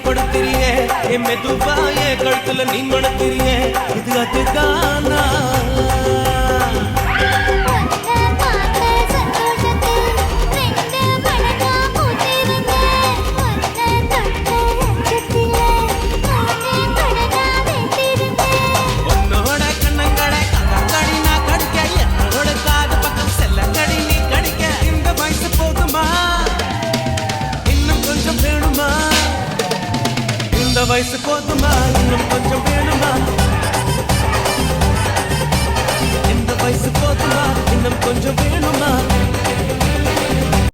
படுத்திரியே என் மெதுவா என் கழுத்துல நீ மணத்திரியே இது அதுதானா இந்த வயசு போதுமா இன்னும் கொஞ்சம் வேணுமா இந்த வயசு போதுமா இன்னும் கொஞ்சம் வேணுமா